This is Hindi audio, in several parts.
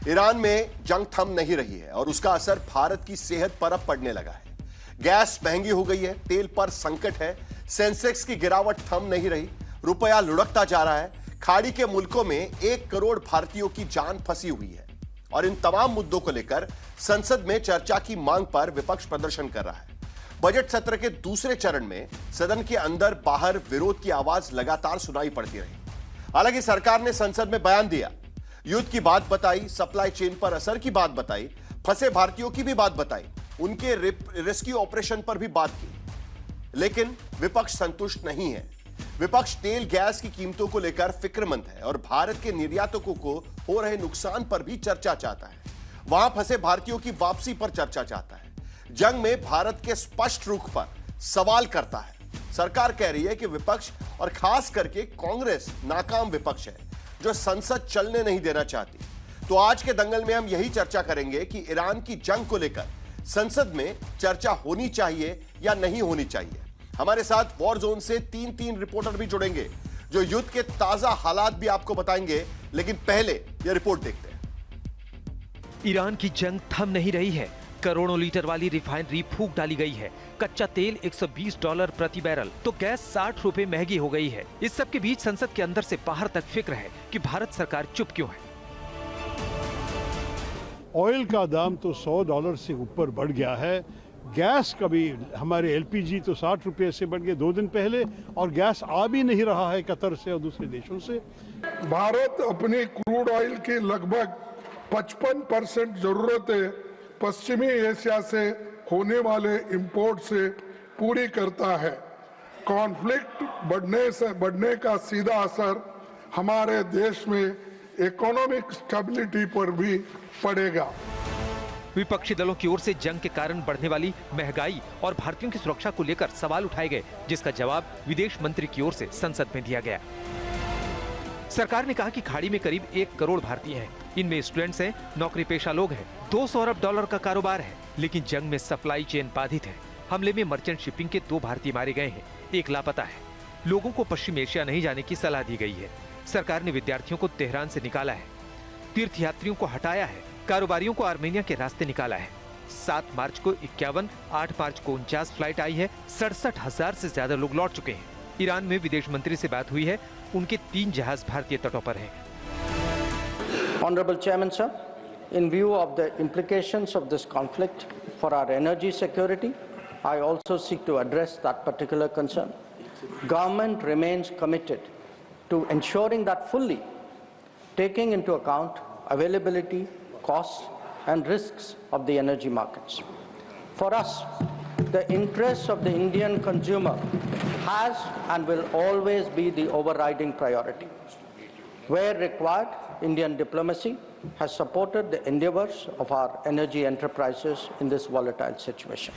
ईरान में जंग थम नहीं रही है और उसका असर भारत की सेहत पर अब पड़ने लगा है। गैस महंगी हो गई है, तेल पर संकट है, सेंसेक्स की गिरावट थम नहीं रही, रुपया लुढ़कता जा रहा है, खाड़ी के मुल्कों में 1 करोड़ भारतीयों की जान फंसी हुई है और इन तमाम मुद्दों को लेकर संसद में चर्चा की मांग पर विपक्ष प्रदर्शन कर रहा है। बजट सत्र के दूसरे चरण में सदन के अंदर बाहर विरोध की आवाज लगातार सुनाई पड़ती रही। हालांकि सरकार ने संसद में बयान दिया, युद्ध की बात बताई, सप्लाई चेन पर असर की बात बताई, फंसे भारतीयों की भी बात बताई, उनके रेस्क्यू ऑपरेशन पर भी बात की। लेकिन विपक्ष संतुष्ट नहीं है। विपक्ष तेल गैस की कीमतों को लेकर फिक्रमंद है और भारत के निर्यातकों को हो रहे नुकसान पर भी चर्चा चाहता है। वहां फंसे भारतीयों की वापसी पर चर्चा चाहता है। जंग में भारत के स्पष्ट रुख पर सवाल करता है। सरकार कह रही है कि विपक्ष और खास करके कांग्रेस नाकाम विपक्ष है जो संसद चलने नहीं देना चाहती। तो आज के दंगल में हम यही चर्चा करेंगे कि ईरान की जंग को लेकर संसद में चर्चा होनी चाहिए या नहीं होनी चाहिए। हमारे साथ वॉर जोन से तीन रिपोर्टर भी जुड़ेंगे जो युद्ध के ताजा हालात भी आपको बताएंगे। लेकिन पहले यह रिपोर्ट देखते हैं। ईरान की जंग थम नहीं रही है। करोड़ों लीटर वाली रिफाइनरी फूंक डाली गई है। कच्चा तेल $120 प्रति बैरल तो गैस ₹60 महंगी हो गई है। इस सब के बीच संसद के अंदर से बाहर तक फिक्र है कि भारत सरकार चुप क्यों है। ऑयल का दाम तो $100 से ऊपर बढ़ गया है। गैस का भी, हमारे एलपीजी तो ₹60 से बढ़ गए 2 दिन पहले, और गैस आ भी नहीं रहा है कतर से और दूसरे देशों से। भारत अपनी क्रूड ऑयल की लगभग 55% जरूरतें पश्चिमी एशिया से होने वाले इंपोर्ट से पूरी करता है। कॉन्फ्लिक्ट बढ़ने का सीधा असर हमारे देश में इकोनॉमिक स्टेबिलिटी पर भी पड़ेगा। विपक्षी दलों की ओर से जंग के कारण बढ़ने वाली महंगाई और भारतीयों की सुरक्षा को लेकर सवाल उठाए गए, जिसका जवाब विदेश मंत्री की ओर से संसद में दिया गया। सरकार ने कहा कि खाड़ी में करीब 1 करोड़ भारतीय हैं। इनमें स्टूडेंट्स हैं, नौकरी पेशा लोग हैं, $200 अरब का कारोबार है। लेकिन जंग में सप्लाई चेन बाधित है। हमले में मर्चेंट शिपिंग के 2 भारतीय मारे गए हैं, 1 लापता है। लोगों को पश्चिम एशिया नहीं जाने की सलाह दी गई है। सरकार ने विद्यार्थियों को तेहरान से निकाला है, तीर्थयात्रियों को हटाया है, कारोबारियों को आर्मेनिया के रास्ते निकाला है। 7 मार्च को 51, 8 मार्च को 49 फ्लाइट आई है। 67,000 से ज्यादा लोग लौट चुके हैं। ईरान में विदेश मंत्री से बात हुई है, उनके 3 जहाज भारतीय तटों पर हैं। Honorable Chairman, sir, in view of the implications of this conflict for our energy security, I also seek to address that particular concern. Government remains committed to ensuring that fully taking into account availability, costs and risks of the energy markets. For us, the interests of the Indian consumer has and will always be the overriding priority. Where required, Indian diplomacy has supported the endeavors of our energy enterprises in this volatile situation.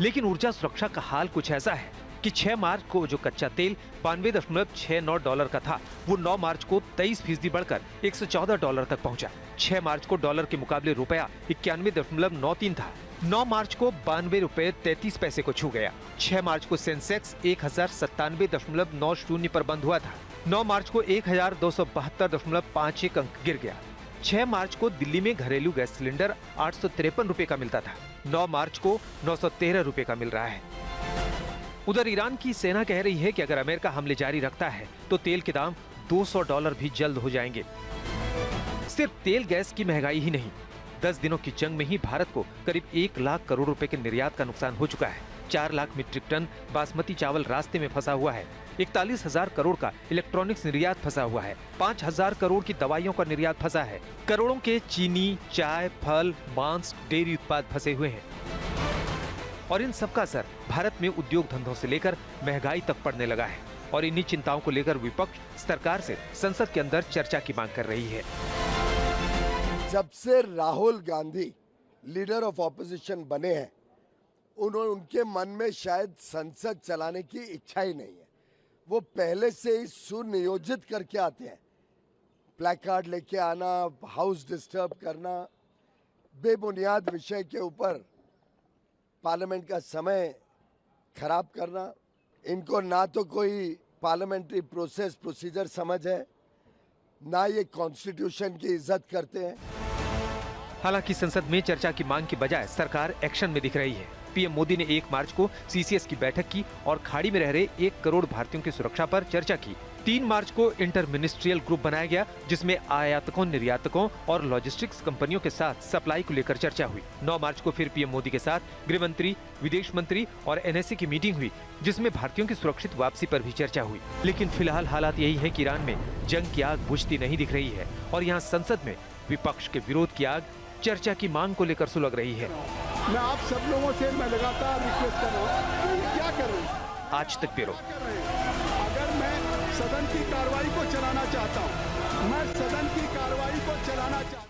लेकिन ऊर्जा सुरक्षा का हाल कुछ ऐसा है कि 6 मार्च को जो कच्चा तेल $92.69 का था, वो 9 मार्च को 23% बढ़कर $114 तक पहुंचा। 6 मार्च को डॉलर के मुकाबले रुपया 91.93 था। 9 मार्च को $92.33 को छू गया। 6 मार्च को सेंसेक्स 1097.90 पर बंद हुआ था। 9 मार्च को 1272.51 अंक गिर गया। 6 मार्च को दिल्ली में घरेलू गैस सिलेंडर ₹853 का मिलता था। 9 मार्च को ₹913 का मिल रहा है। उधर ईरान की सेना कह रही है कि अगर अमेरिका हमले जारी रखता है तो तेल के दाम $200 भी जल्द हो जाएंगे। सिर्फ तेल गैस की महंगाई ही नहीं, 10 दिनों की जंग में ही भारत को करीब 1 लाख करोड़ रुपए के निर्यात का नुकसान हो चुका है। 4 लाख मीट्रिक टन बासमती चावल रास्ते में फंसा हुआ है। 41,000 करोड़ का इलेक्ट्रॉनिक्स निर्यात फंसा हुआ है। 5,000 करोड़ की दवाइयों का निर्यात फंसा है। करोड़ों के चीनी, चाय, फल, मांस, डेयरी उत्पाद फंसे हुए हैं। और इन सबका असर भारत में उद्योग धंधों से लेकर महंगाई तक पड़ने लगा है। और इन्हीं चिंताओं को लेकर विपक्ष सरकार से संसद के अंदर चर्चा की मांग कर रही है। जब से Rahul Gandhi leader of opposition बने हैं, उनके मन में शायद संसद चलाने की इच्छा ही नहीं है। वो पहले से ही सुनियोजित करके आते हैं, प्लेकार्ड लेके आना, हाउस डिस्टर्ब करना, बेबुनियाद विषय के ऊपर पार्लियामेंट का समय खराब करना। इनको ना तो कोई पार्लियामेंट्री प्रोसीजर समझ है, ना ये कॉन्स्टिट्यूशन की इज्जत करते हैं। हालांकि संसद में चर्चा की मांग की बजाय सरकार एक्शन में दिख रही है। पीएम मोदी ने 1 मार्च को सीसीएस की बैठक की और खाड़ी में रह रहे 1 करोड़ भारतीयों की सुरक्षा पर चर्चा की। 3 मार्च को इंटर मिनिस्ट्रियल ग्रुप बनाया गया, जिसमें आयातकों, निर्यातकों और लॉजिस्टिक्स कंपनियों के साथ सप्लाई को लेकर चर्चा हुई। 9 मार्च को फिर पीएम मोदी के साथ गृह मंत्री, विदेश मंत्री और एनएसए की मीटिंग हुई, जिसमें भारतीयों की सुरक्षित वापसी पर भी चर्चा हुई। लेकिन फिलहाल हालात यही है कि ईरान में जंग की आग बुझती नहीं दिख रही है और यहाँ संसद में विपक्ष के विरोध की आग चर्चा की मांग को लेकर सुलग रही है। मैं आप सब लोगों से मैं लगातार रिक्वेस्ट कर रहा हूँ, ये क्या कर रहे हैं? आज तक ब्यूरो। अगर मैं सदन की कार्रवाई को चलाना चाहता हूँ, मैं सदन की कार्रवाई को चलाना चाहता हूँ।